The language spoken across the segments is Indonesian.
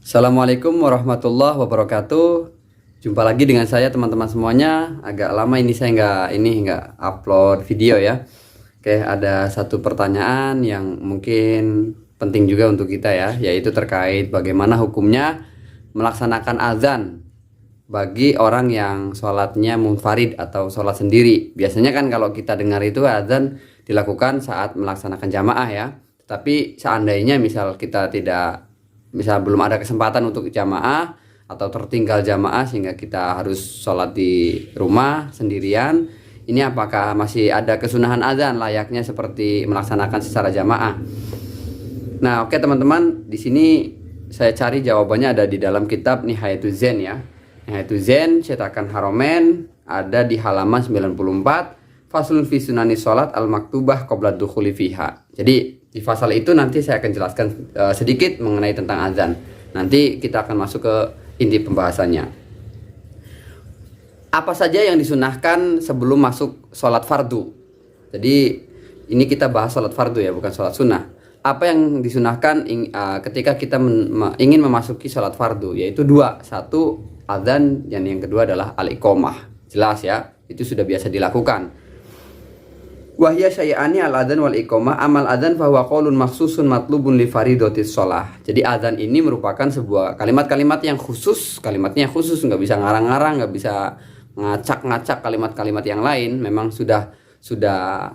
Assalamualaikum warahmatullahi wabarakatuh. Jumpa lagi dengan saya teman-teman semuanya. Agak lama ini saya nggak upload video ya. Oke, ada satu pertanyaan yang mungkin penting juga untuk kita ya, yaitu terkait bagaimana hukumnya melaksanakan azan bagi orang yang sholatnya munfarid atau sholat sendiri. Biasanya kan kalau kita dengar itu azan dilakukan saat melaksanakan jamaah ya. Tapi seandainya misal belum ada kesempatan untuk jamaah atau tertinggal jamaah sehingga kita harus sholat di rumah sendirian, ini apakah masih ada kesunahan azan layaknya seperti melaksanakan secara jamaah? Nah, oke teman-teman, di sini saya cari jawabannya ada di dalam kitab Nihayatul Zen ya. Nihayatul Zen cetakan Haromen, ada di halaman 94, faslun fi sunani sholat al-maktubah qabla dukhuli fiha. Jadi di pasal itu nanti saya akan jelaskan sedikit mengenai tentang azan. Nanti kita akan masuk ke inti pembahasannya. Apa saja yang disunahkan sebelum masuk sholat fardu? Jadi ini kita bahas sholat fardu ya, bukan sholat sunnah. Apa yang disunahkan ketika kita ingin memasuki sholat fardu? Yaitu dua. Satu azan, dan yang kedua adalah al-iqomah. Jelas ya, itu sudah biasa dilakukan. Wahya syai'ani al-adhan wal iqamah amal adhan fahuwa qaulun makhsusun matlubun li faridotis sholah. Jadi adhan ini merupakan sebuah kalimat-kalimat yang khusus, kalimatnya khusus, nggak bisa ngarang-ngarang, nggak bisa ngacak-ngacak kalimat-kalimat yang lain. Memang sudah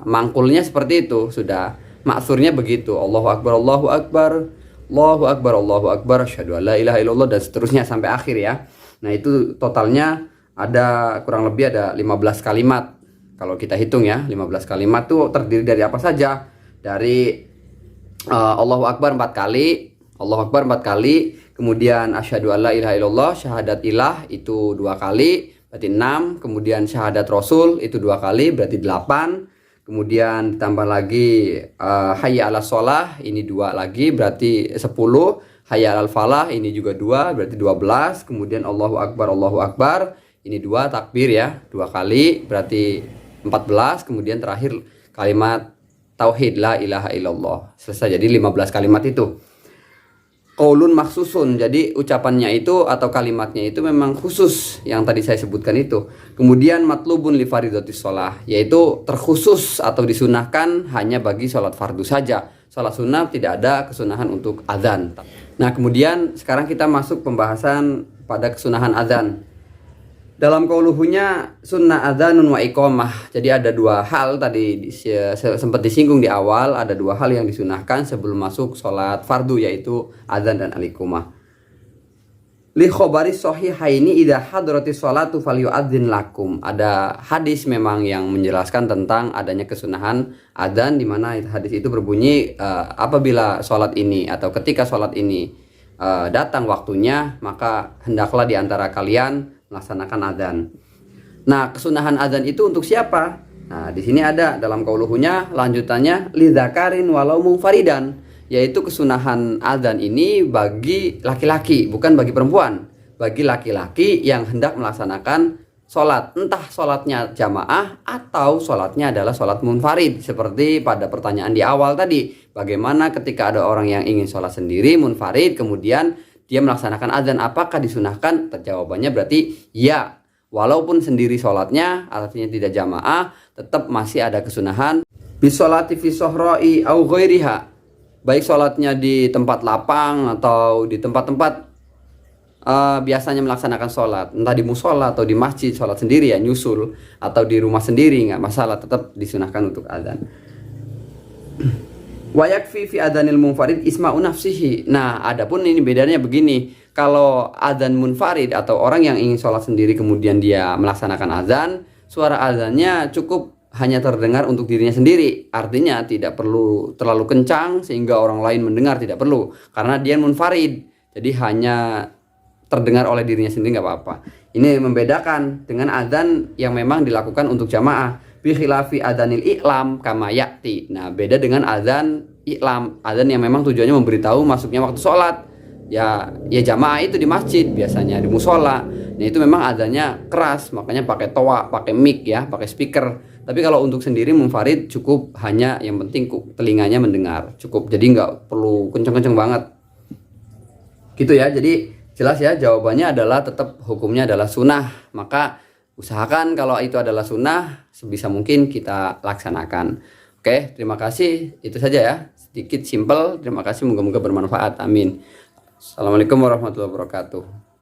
mangkulnya seperti itu, sudah maksurnya begitu. Allahu akbar, Allahu akbar, Allahu akbar, Allahu akbar, asyhadu an la ilaha illallah, dan seterusnya sampai akhir ya. Nah, itu totalnya ada kurang lebih ada 15 kalimat. Kalau kita hitung ya, 15 kalimat itu terdiri dari apa saja? Dari Allahu Akbar 4 kali, Allahu Akbar 4 kali, kemudian asyhadu alla ilaha illallah, syahadat ilah itu 2 kali, berarti 6, kemudian syahadat rasul itu 2 kali, berarti 8, kemudian ditambah lagi hayya 'alas sholah, ini 2 lagi, berarti 10, hayya 'alal falah, ini juga 2, berarti 12, kemudian Allahu Akbar, ini 2 takbir ya, 2 kali, berarti 14, kemudian terakhir kalimat tauhid la ilaha illallah. Selesai, jadi 15 kalimat itu. Qaulun maksusun, jadi ucapannya itu atau kalimatnya itu memang khusus yang tadi saya sebutkan itu. Kemudian matlubun li faridatis sholah, yaitu terkhusus atau disunahkan hanya bagi sholat fardu saja. Sholat sunnah tidak ada kesunahan untuk azan. Nah, kemudian sekarang kita masuk pembahasan pada kesunahan azan. Dalam qauluhunya sunnah adzanun wa iqamah. Jadi ada 2 hal tadi sempat disinggung di awal, ada 2 hal yang disunahkan sebelum masuk sholat fardu, yaitu adzan dan al-iqamah. Li khabari sahihaini idza hadratis sholatu falyu'adzin lakum. Ada hadis memang yang menjelaskan tentang adanya kesunahan adzan, di mana hadis itu berbunyi apabila sholat ini atau ketika sholat ini datang waktunya, maka hendaklah di antara kalian melaksanakan azan. Nah, kesunahan azan itu untuk siapa? Nah, di sini ada dalam qauluhunya lanjutannya lidzakarin walau munfaridan, yaitu kesunahan azan ini bagi laki-laki, bukan bagi perempuan. Bagi laki-laki yang hendak melaksanakan sholat, entah sholatnya jamaah atau sholatnya adalah sholat munfarid. Seperti pada pertanyaan di awal tadi, bagaimana ketika ada orang yang ingin sholat sendiri munfarid, kemudian dia melaksanakan azan, apakah disunahkan? Jawabannya berarti ya, walaupun sendiri sholatnya artinya tidak jamaah, tetap masih ada kesunahan bisolati fi sohroi au ghairiha, baik sholatnya di tempat lapang atau di tempat-tempat biasanya melaksanakan sholat, entah di musola atau di masjid sholat sendiri ya, nyusul, atau di rumah sendiri, nggak masalah, tetap disunahkan untuk azan. Wa yakfi fi adzanil munfarid isma'u nafsihi. Nah, adapun ini bedanya begini. Kalau adzan munfarid atau orang yang ingin sholat sendiri kemudian dia melaksanakan azan, suara azannya cukup hanya terdengar untuk dirinya sendiri. Artinya tidak perlu terlalu kencang sehingga orang lain mendengar, tidak perlu. Karena dia munfarid. Jadi hanya terdengar oleh dirinya sendiri, nggak apa-apa. Ini membedakan dengan azan yang memang dilakukan untuk jamaah. Bi khilafi adzanil i'lam kama ya'ti. Nah, beda dengan azan i'lam, azan yang memang tujuannya memberitahu masuknya waktu sholat. Ya jamaah itu di masjid biasanya, di musola. Nah, itu memang azannya keras, makanya pakai toa, pakai mic ya, pakai speaker. Tapi kalau untuk sendiri munfarid cukup hanya yang penting telinganya mendengar, cukup. Jadi nggak perlu kenceng-kenceng banget. Gitu ya. Jadi jelas ya, jawabannya adalah tetap hukumnya adalah sunnah. Maka usahakan kalau itu adalah sunnah sebisa mungkin kita laksanakan. Oke, terima kasih. Itu saja ya. Sedikit simple. Terima kasih. Moga-moga bermanfaat. Amin. Assalamualaikum warahmatullahi wabarakatuh.